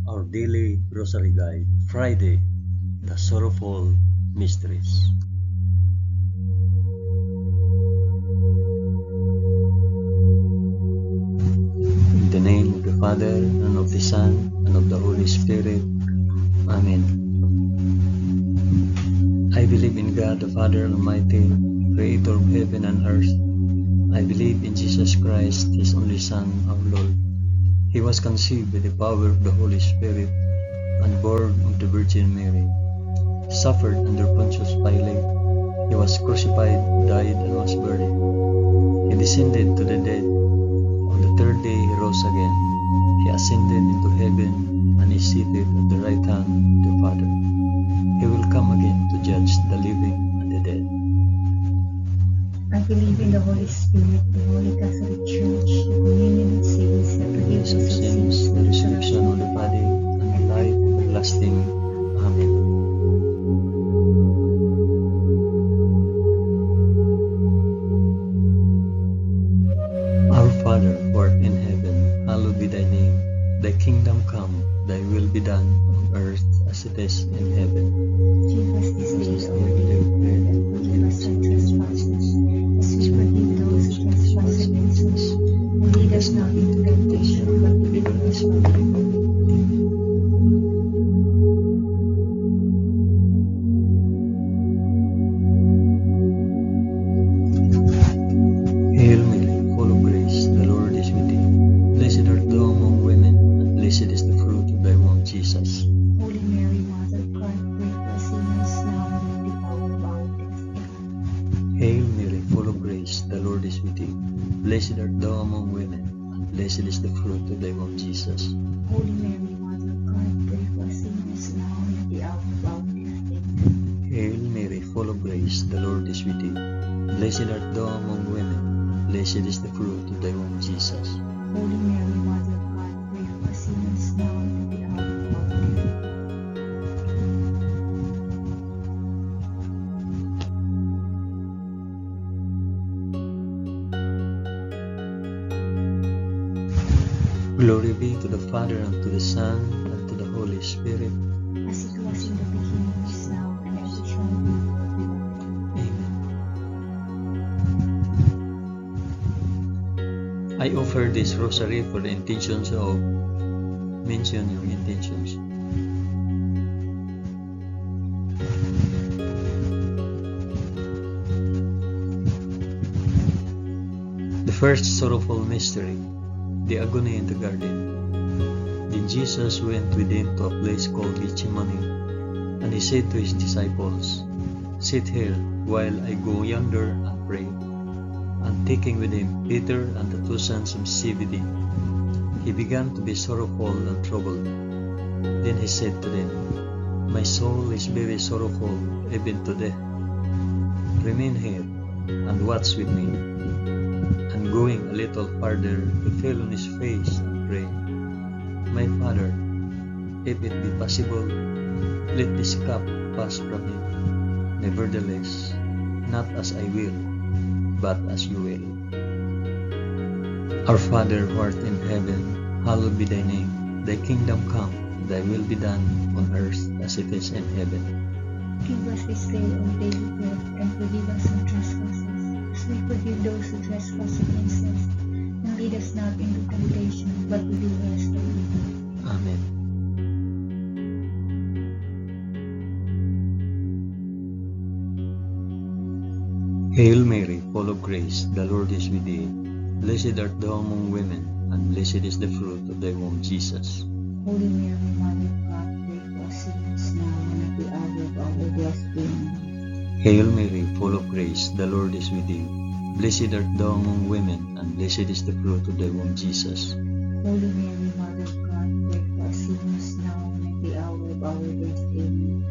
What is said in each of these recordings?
Our Daily Rosary Guide, Friday, the Sorrowful Mysteries. In the name of the Father, and of the Son, and of the Holy Spirit. Amen. I believe in God the Father Almighty, Creator of heaven and earth. I believe in Jesus Christ, His only Son, our Lord. He was conceived by the power of the Holy Spirit and born of the Virgin Mary. Suffered under Pontius Pilate. He was crucified, died, and was buried. He descended to the dead. On the third day he rose again. He ascended into heaven and is seated at the right hand of the Father. He will come again to judge the living and the dead. I believe in the Holy Spirit, the Holy Catholic Church, the communion of saints, the forgiveness of sins, The resurrection of the body, and the life everlasting. Amen. Our Father, who art in heaven, hallowed be thy name. Thy kingdom come, thy will be done, on earth as it is in heaven. Give us this day our daily bread, and forgive us our trespasses, as we forgive those who trespass against us. And lead us not into temptation, but deliver us from evil. Hail Mary, full of grace, the Lord is with thee. Blessed art thou among women, and blessed is the fruit of thy womb, Jesus. Holy Mary, Mother of God, pray for us sinners now and at the hour of our death. Amen. Hail Mary, full of grace, the Lord is with thee. Blessed art thou among women, and blessed is the fruit of thy womb, Jesus. Holy Mary, Mother of God, pray for us sinners now and at the hour of our death. Amen. Hail Mary, full of grace, the Lord is with thee. Blessed art thou among women, and blessed is the fruit of thy womb, Jesus. Holy Mary, Mother of God, pray for us sinners now and at the hour of our death. Glory be to the Father, and to the Son, and to the Holy Spirit. As it was in the beginning, is now, and ever shall be, world without end. Amen. I offer this rosary for the intentions of, mention yung intentions. The first sorrowful mystery, the agony in the garden. Then Jesus went with him to a place called Gethsemane, and he said to his disciples, "Sit here while I go yonder and pray." And taking with him Peter and the two sons of Zebedee, he began to be sorrowful and troubled. Then he said to them, "My soul is very sorrowful, even to death. Remain here and watch with me." And going a little farther, he fell on his face and prayed, "My Father, if it be possible, let this cup pass from me. Nevertheless, not as I will, but as you will." Our Father, who art in heaven, hallowed be thy name. Thy kingdom come, thy will be done, on earth as it is in heaven. Give us this day our daily bread, and forgive us our trespasses, as we forgive those who trespass against us. And lead us not into temptation, but deliver us from evil. Amen. Hail Mary, full of grace, the Lord is with thee. Blessed art thou among women, and blessed is the fruit of thy womb, Jesus. Holy Mary, Mother of God, pray for us sinners now and at the hour of our death. Amen. Hail Mary, full of grace, the Lord is with thee. Blessed art thou among women, and blessed is the fruit of thy womb, Jesus. Holy Mary, Mother of God, pray for us sinners now and at the hour of our death. Amen.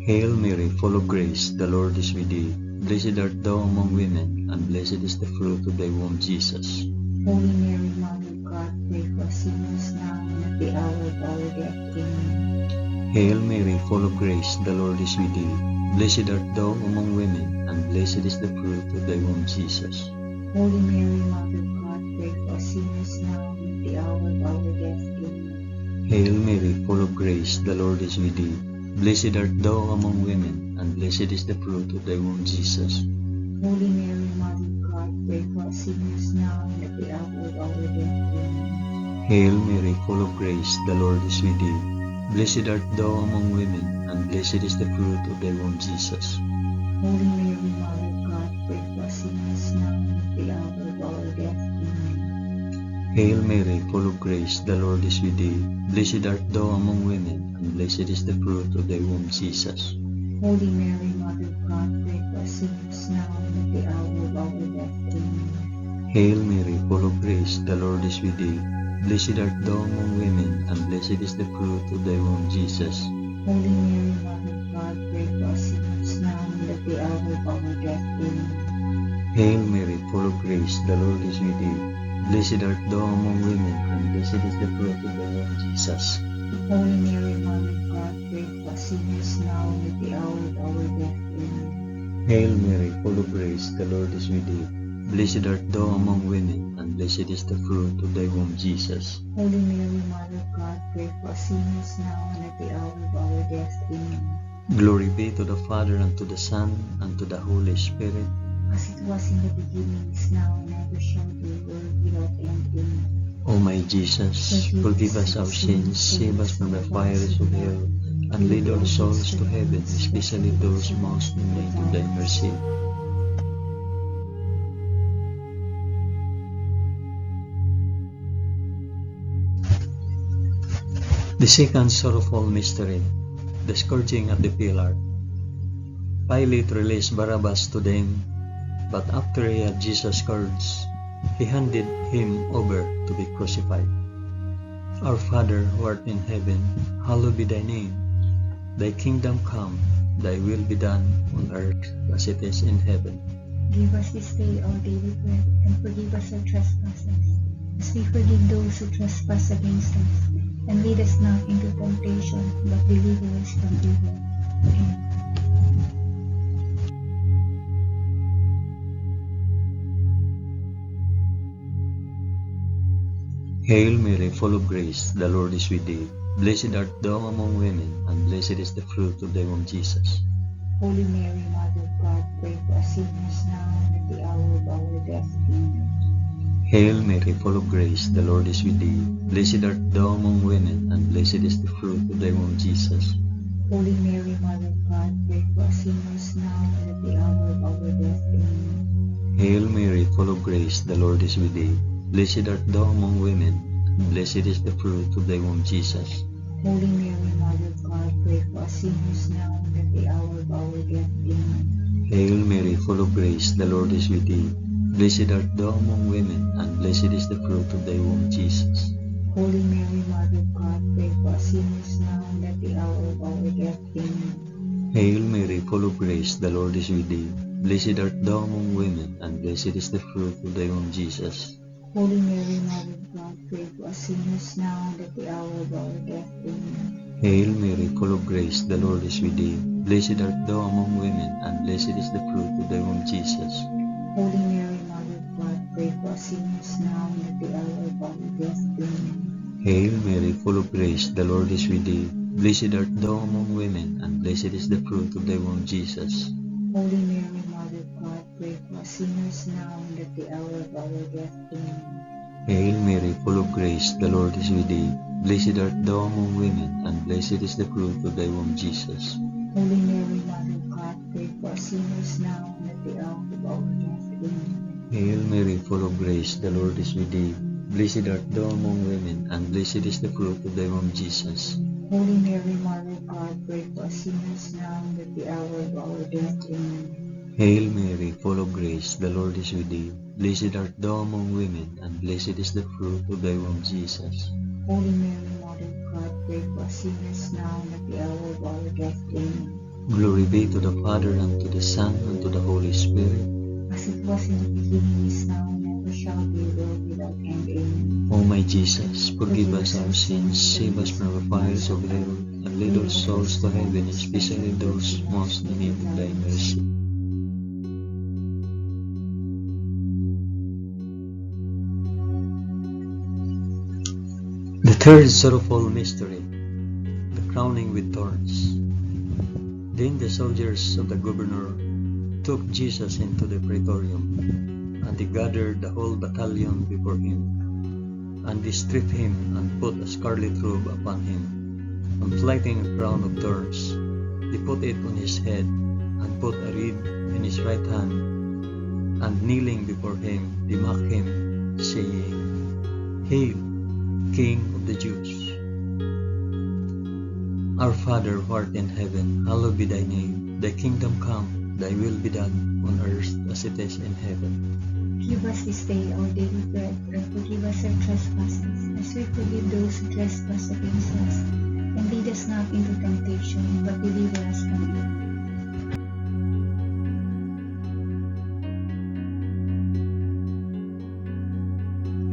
Hail Mary, full of grace, the Lord is with thee. Blessed art thou among women, and blessed is the fruit of thy womb, Jesus. Holy Mary, Mother of God, pray for us sinners now and at the hour of our death. Amen. Hail Mary, full of grace, the Lord is with thee. Blessed art thou among women, and blessed is the fruit of thy womb, Jesus. Holy Mary, Mother of God, pray for us sinners now and at the hour of our death. Amen. Hail Mary, full of grace, the Lord is with thee. Blessed art thou among women, and blessed is the fruit of thy womb, Jesus. Holy Mary, Mother of God, pray for us sinners now and at the hour of our death. Amen. Hail Mary, full of grace, the Lord is with thee. Blessed art thou among women, and blessed is the fruit of thy womb, Jesus. Holy Mary, Mother of God, pray for us sinners now and at the hour of our death. Amen. Hail Mary, full of grace, the Lord is with thee. Blessed art thou among women, and blessed is the fruit of thy womb, Jesus. Holy Mary, Mother of God, pray for us sinners now and at the hour of our death. Amen. Hail Mary, full of grace, the Lord is with thee. Blessed art thou among women, and blessed is the fruit of thy womb, Jesus. Holy Mary, Mother of God, pray for us sinners now and at the hour of our death. Amen. Hail Mary, full of grace, the Lord is with thee. Blessed art thou among women, and blessed is the fruit of thy womb, Jesus. Holy Mary, Mother of God, pray for us sinners now and at the hour of our death. Amen. Hail Mary, full of grace, the Lord is with thee. Blessed art thou among women, and blessed is the fruit of thy womb, Jesus. Holy Mary, Mother of God, pray for us sinners now and at the hour of our death. Amen. Glory be to the Father, and to the Son, and to the Holy Spirit. As it was in the beginning, is now, and ever shall be, world without end. Amen. O my Jesus, forgive us our sins, save us from the fires of hell, and lead all souls to heaven, especially those most in need of thy mercy. The second sorrowful mystery, the scourging at the pillar. Pilate released Barabbas to them, but after he had Jesus scourged, he handed him over to be crucified. Our Father, who art in heaven, hallowed be thy name. Thy kingdom come, thy will be done on earth as it is in heaven. Give us this day our daily bread, and forgive us our trespasses, as we forgive those who trespass against us. And lead us not into temptation, but deliver us from evil. Amen. Hail Mary, full of grace, the Lord is with thee. Blessed art thou among women, and blessed is the fruit of thy womb, Jesus. Holy Mary, Mother of God, pray for us sinners now and at the hour of our death. Amen. Hail Mary, full of grace, the Lord is with thee. Blessed art thou among women, and blessed is the fruit of thy womb, Jesus. Holy Mary, Mother of God, pray for us sinners now and at the hour of our death. Amen. Hail Mary, full of grace, the Lord is with thee. Blessed art thou among women, and blessed is the fruit of thy womb, Jesus. Holy Mary, Mother of God, pray for us sinners now and at the hour of our death. Amen. Hail Mary, full of grace, the Lord is with thee. Blessed art thou among women, and blessed is the fruit of thy womb, Jesus. Holy Mary, Mother of God, pray for us sinners now and at the hour of our death. Amen. Hail Mary, full of grace, the Lord is with thee. Blessed art thou among women, and blessed is the fruit of thy womb, Jesus. Holy Mary, Mother of God, pray for us sinners now and at the hour of our death. Amen. Hail Mary, full of grace, the Lord is with thee. Blessed art thou among women, and blessed is the fruit of thy womb, Jesus. Holy Mary, Mother of God, pray for us sinners now and at the hour of our death. Amen. Hail Mary, full of grace, the Lord is with thee. Blessed art thou among women, and blessed is the fruit of thy womb, Jesus. Holy Mary, Mother of God, pray for us sinners now and at the hour of our death. Amen. Hail Mary, full of grace, the Lord is with thee. Blessed art thou among women, and blessed is the fruit of thy womb, Jesus. Holy Mary, Mother of God, pray for us sinners now and at the hour of our death. Amen. Hail Mary, full of grace, the Lord is with thee. Blessed art thou among women, and blessed is the fruit of thy womb, Jesus. Holy Mary, Mother of God, pray for us sinners now and at the hour of our death. Amen. Hail Mary, full of grace, the Lord is with thee. Blessed art thou among women, and blessed is the fruit of thy womb, Jesus. Holy Mary, Mother of God, pray for us sinners now and at the hour of our death. Amen. Glory be to the Father, and to the Son, and to the Holy Spirit. As it was in the beginning, is now, and ever shall be, world without end. Amen. O my Jesus, forgive us our sins, save us from the fires of hell, and lead all souls to heaven, especially those most in need of thy mercy. The third sorrowful mystery, the crowning with thorns. Then the soldiers of the governor took Jesus into the praetorium, and they gathered the whole battalion before him. And they stripped him and put a scarlet robe upon him, and lighting a crown of thorns, they put it on his head, and put a reed in his right hand. And kneeling before him, they mocked him, saying, Hail, King of the Jews! Our Father who art in heaven, hallowed be thy name. Thy kingdom come, thy will be done, on earth as it is in heaven. Give us this day our daily bread, and forgive us our trespasses, as we forgive those who trespass against us. And lead us not into temptation, but deliver us from evil.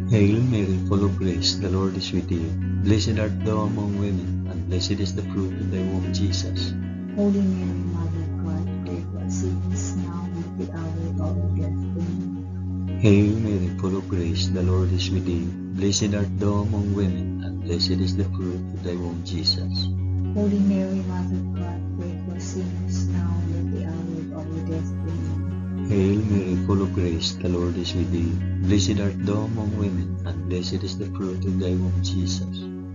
Hail Mary, full of grace, the Lord is with thee. Blessed art thou among women, and blessed is the fruit of thy womb, Jesus. Holy Mary, Mother of God, pray for us sinners now and at the hour of our death. Amen. Hail Mary, full of grace, the Lord is with thee. Blessed art thou among women, and blessed is the fruit of thy womb, Jesus. Holy Mary, Mother of God, pray for us sinners now and at the hour of our death. Amen. Hail Mary, full of grace, the Lord is with thee. Blessed art thou among women, and blessed is the fruit of thy womb, Jesus.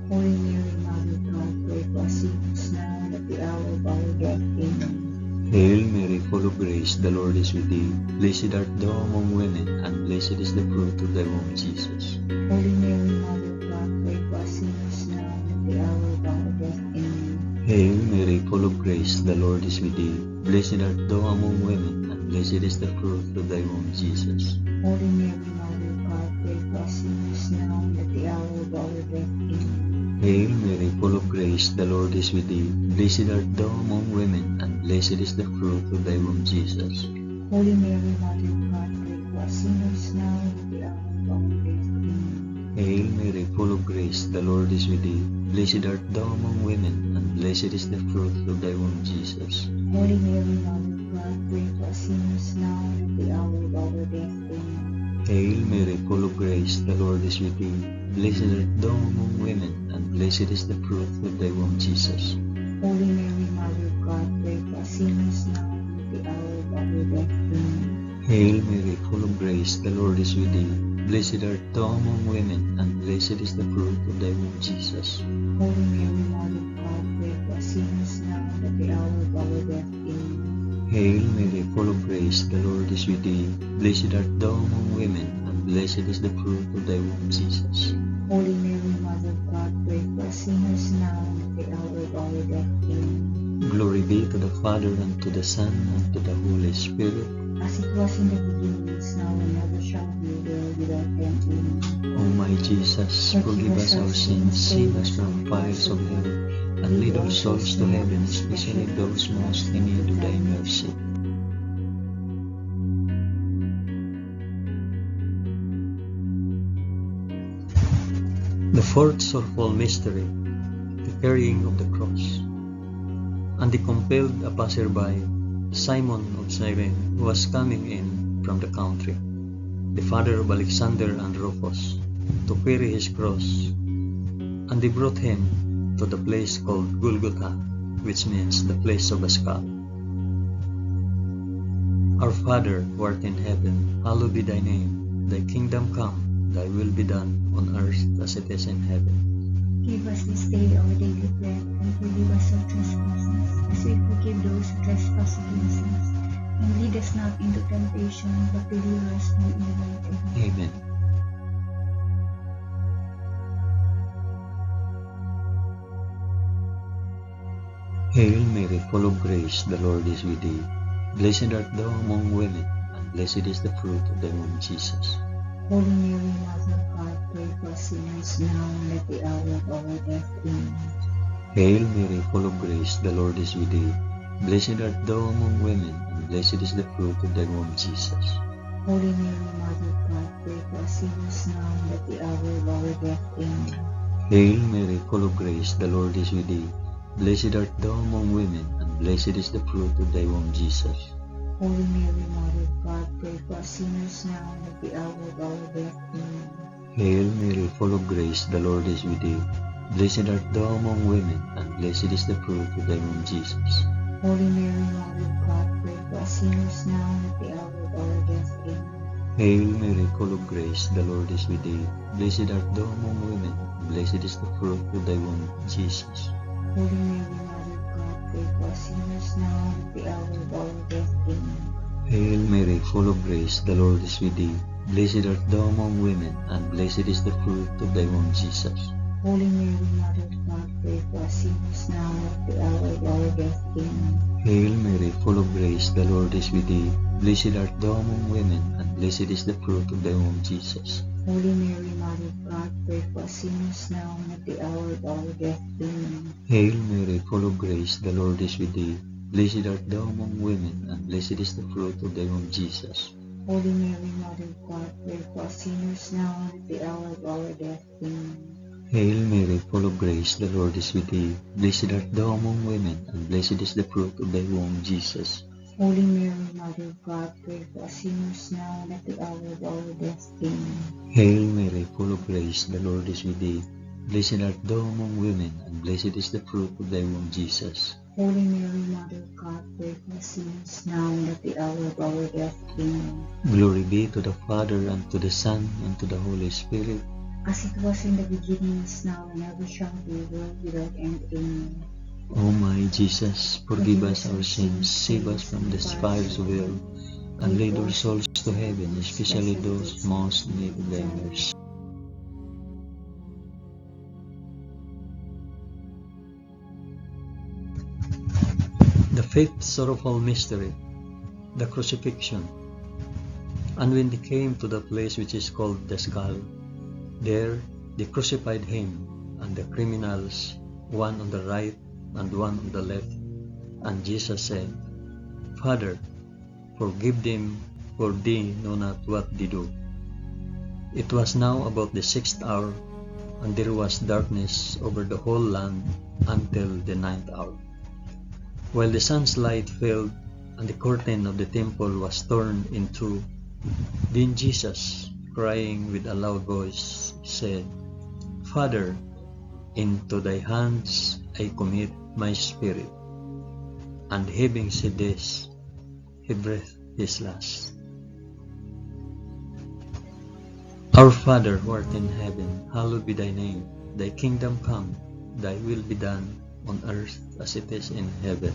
Holy Mary, Mother of God, pray for us sinners now and at the hour of our death. Amen. Hail Mary, full of grace, the Lord is with thee. Blessed art thou among women, and blessed is the fruit of thy womb, Jesus. Holy Mary, Mother of God, pray for us sinners now and at the hour of our death. Amen. Hail Mary, full of grace, the Lord is with thee. Blessed art thou among women, and blessed is the fruit of thy womb, Jesus. Holy Mary, Mother of God, pray for us sinners now and at the hour of our death. Amen. Hail Mary, full of grace, the Lord is with thee. Blessed art thou among women, and blessed is the fruit of thy womb, Jesus. Holy Mary, Mother of God, pray for us sinners now and at the hour of our death. Amen. Hail Mary, full of grace, the Lord is with thee. Blessed art thou among women, and blessed is the fruit of thy womb, Jesus. Holy Mary, Mother of God, pray for us sinners now and at the hour of our death. Amen. Hail Mary, full of grace, the Lord is with thee. Blessed art thou among women, and blessed is the fruit of thy womb, Jesus. Holy Mary, Mother of God, pray for us sinners now and at the hour of our death. Amen. Hail Mary, full of grace, the Lord is with thee. Blessed art thou among women, and blessed is the fruit of thy womb, Jesus. Holy Mary, Mother of God, pray for us sinners now and at the hour of our death. Amen. Hail Mary, full of grace, the Lord is with thee. Blessed art thou among women, and blessed is the fruit of thy womb, Jesus. Holy Mary, Mother of God, pray for us sinners now and at the hour of our death. Amen. Glory be to the Father, and to the Son, and to the Holy Spirit. As it was in the beginning, is now, and ever shall be, world without end. Amen. O my Jesus, forgive us our sins, save us from fires of hell, and lead all souls to heaven, especially those most in need of thy mercy. The fourth sorrowful mystery, the carrying of the cross. And they compelled a passerby, Simon of Cyrene, who was coming in from the country, the father of Alexander and Rufus, to carry his cross. And they brought him to the place called Golgotha, which means the place of a skull. Our Father, who art in heaven, hallowed be thy name. Thy kingdom come, thy will be done, on earth as it is in heaven. Give us this day our daily bread, and forgive us our trespasses, as we forgive those who trespass against us. And lead us not into temptation, but deliver us from evil. Amen. Amen. Hail Mary, full of grace, the Lord is with thee. Blessed art thou among women, and blessed is the fruit of thy womb, Jesus. Holy Mary, Mother of God, pray for us sinners now and at the hour of our death. Amen. Hail Mary, full of grace, the Lord is with thee. Blessed art thou among women, and blessed is the fruit of thy womb, Jesus. Holy Mary, Mother of God, pray for us sinners now and at the hour of our death. Amen. Hail Mary, full of grace, the Lord is with thee. Blessed art thou among women, and blessed is the fruit of thy womb, Jesus. Holy Mary, Mother of God, pray for us sinners now and at the hour of our death. Amen. Hail Mary, full of grace, the Lord is with thee. Blessed art thou among women, and blessed is the fruit of thy womb, Jesus. Holy Mary, Mother of God, pray for us sinners now and at the hour of our death. Amen. Hail Mary, full of grace, the Lord is with thee. Blessed art thou among women, and blessed is the fruit of thy womb, Jesus. Holy Mary, Mother of God, pray for us sinners now and at the hour of our death. Amen. Hail Mary, full of grace, the Lord is with thee. Blessed art thou among women, and blessed is the fruit of thy womb, Jesus. Holy Mary, Mother of God, pray for us sinners now and at the hour of our death. Amen. Hail Mary, full of grace, the Lord is with thee. Blessed art thou among women, and blessed is the fruit of thy womb, Jesus. Holy Mary, Mother of God, pray for us sinners now and at the hour of our death. Amen. Hail Mary, full of grace, the Lord is with thee. Blessed art thou among women, and blessed is the fruit of thy womb, Jesus. Holy Mary, Mother of God, pray for us sinners now and at the hour of our death. Amen. Hail Mary, full of grace, the Lord is with thee. Blessed art thou among women, and blessed is the fruit of thy womb, Jesus. Holy Mary, Mother of God, pray for us sinners now and at the hour of our death. Amen. Hail Mary, full of grace, the Lord is with thee. Blessed art thou among women, and blessed is the fruit of thy womb, Jesus. Holy Mary, Mother of God, pray for us sinners now and at the hour of our death. Amen. Glory be to the Father, and to the Son, and to the Holy Spirit. As it was in the beginning, is now, and ever shall be, world without end. Amen. O my Jesus, forgive us our sins, save us from the fires of hell, and lead our souls to heaven, especially those most in need of thy mercy. The fifth sorrowful mystery, the crucifixion. And when they came to the place which is called the Skull, there they crucified him and the criminals, one on the right and one on the left. And Jesus said, Father, forgive them, for they know not what they do. It was now about the 6th hour, and there was darkness over the whole land until the 9th hour. While the sun's light failed, and the curtain of the temple was torn in two, then Jesus, crying with a loud voice, said, Father, into thy hands I commit my spirit. And having said this, he breathed his last. Our Father who art in heaven, hallowed be thy name. Thy kingdom come, thy will be done, on earth as it is in heaven.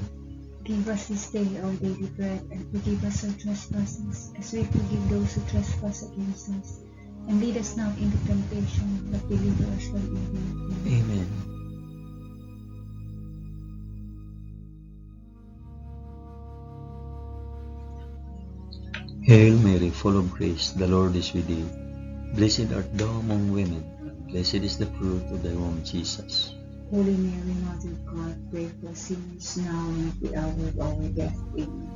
Give us this day our daily bread, and forgive us our trespasses, as we forgive those who trespass against us. And lead us not into temptation, but deliver us from evil. Amen. Hail Mary, full of grace, the Lord is with thee. Blessed art thou among women, and blessed is the fruit of thy womb, Jesus. Holy Mary, Mother of God, pray for us sinners now and at the hour of our death. Amen.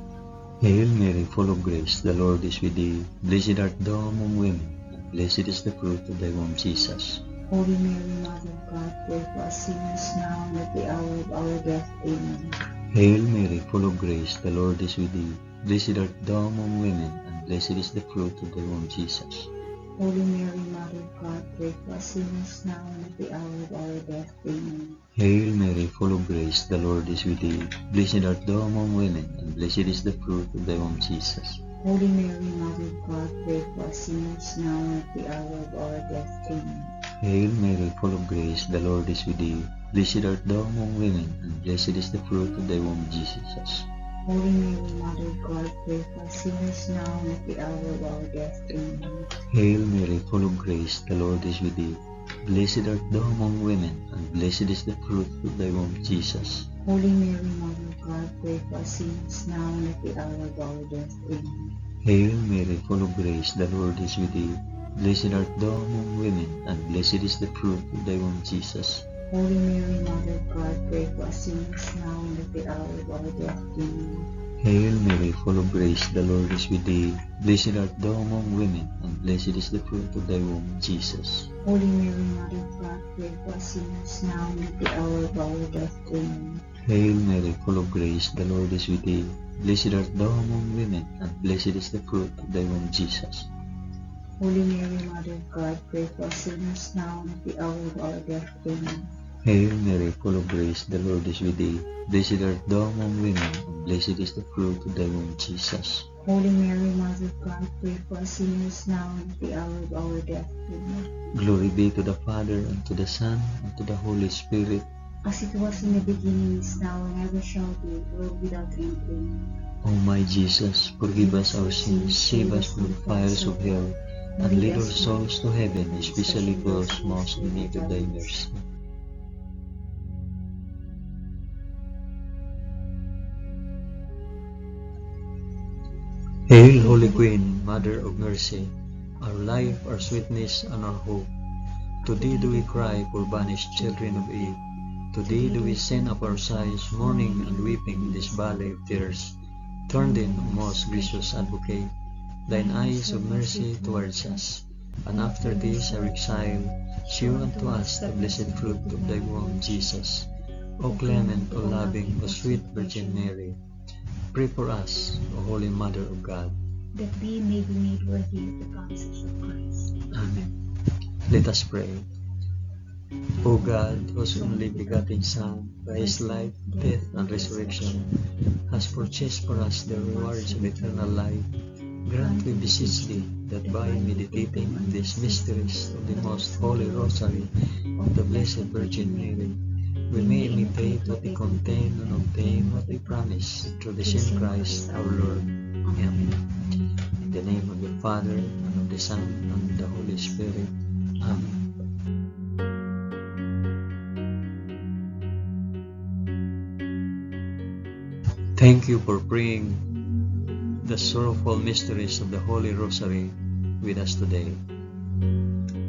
Hail Mary, full of grace, the Lord is with thee. Blessed art thou among women, and blessed is the fruit of thy womb, Jesus. Holy Mary, Mother of God, pray for us sinners now and at the hour of our death. Amen. Hail Mary, full of grace, the Lord is with thee. Blessed art thou among women, and blessed is the fruit of thy womb, Jesus. Holy Mary, Mother of God, pray for us sinners now and at the hour of our death. Amen. Hail Mary, full of grace, the Lord is with thee. Blessed art thou among women, and blessed is the fruit of thy womb, Jesus. Holy Mary, Mother of God, pray for us sinners now and at the hour of our death. Amen. Hail Mary, full of grace, the Lord is with thee. Blessed art thou among women, and blessed is the fruit of thy womb, Jesus. Holy Mary, Mother of God, pray for us sinners now and at the hour of our death. Amen. Hail Mary, full of grace, the Lord is with thee. Blessed art thou among women, and blessed is the fruit of thy womb, Jesus. Holy Mary, Mother of God, pray for us sinners now and at the hour of our death. Amen. Hail Mary, full of grace, the Lord is with thee. Blessed art thou among women, and blessed is the fruit of thy womb, Jesus. Holy Mary, Mother of God, pray for us sinners now and at the hour of our death. Amen. Hail Mary, full of grace, the Lord is with thee. Blessed art thou among women, and blessed is the fruit of thy womb, Jesus. Holy Mary, Mother of God, pray for us sinners now and at the hour of our death. Amen. Hail Mary, full of grace, the Lord is with thee. Blessed art thou among women, and blessed is the fruit of thy womb, Jesus. Holy Mary, Mother of God, pray for us sinners now and at the hour of our death. Amen. Hail Mary, full of grace, the Lord is with thee. Blessed art thou among women, and blessed is the fruit of thy womb, Jesus. Holy Mary, Mother of God, pray for us sinners now and at the hour of our death. Amen. Glory be to the Father, and to the Son, and to the Holy Spirit. As it was in the beginning, is now, and ever shall be, world without end. Amen. O my Jesus, forgive us our sins, save us from the fires of hell, and lead our souls to heaven, especially those most in need of thy mercy. Hail, Holy Queen, Mother of Mercy, our life, our sweetness, and our hope. To thee do we cry, poor banished children of Eve. To thee do we send up our sighs, mourning and weeping in this valley of tears. Turn then, O most gracious Advocate, thine eyes of mercy towards us, and after this our exile, show unto us the blessed fruit of thy womb, Jesus. O clement, O loving, O sweet Virgin Mary, pray for us, O Holy Mother of God. That we may be made worthy of the promises of Christ. Amen. Let us pray. O God, whose only begotten Son, by his life, death, and resurrection, has purchased for us the rewards of eternal life, grant, we beseech thee, that by meditating on these mysteries of the most holy Rosary of the Blessed Virgin Mary, we may imitate what they contain and obtain what they promise, through the same Christ our Lord. Amen. In the name of the Father, and of the Son, and of the Holy Spirit. Amen. Thank you for praying the sorrowful mysteries of the Holy Rosary with us today.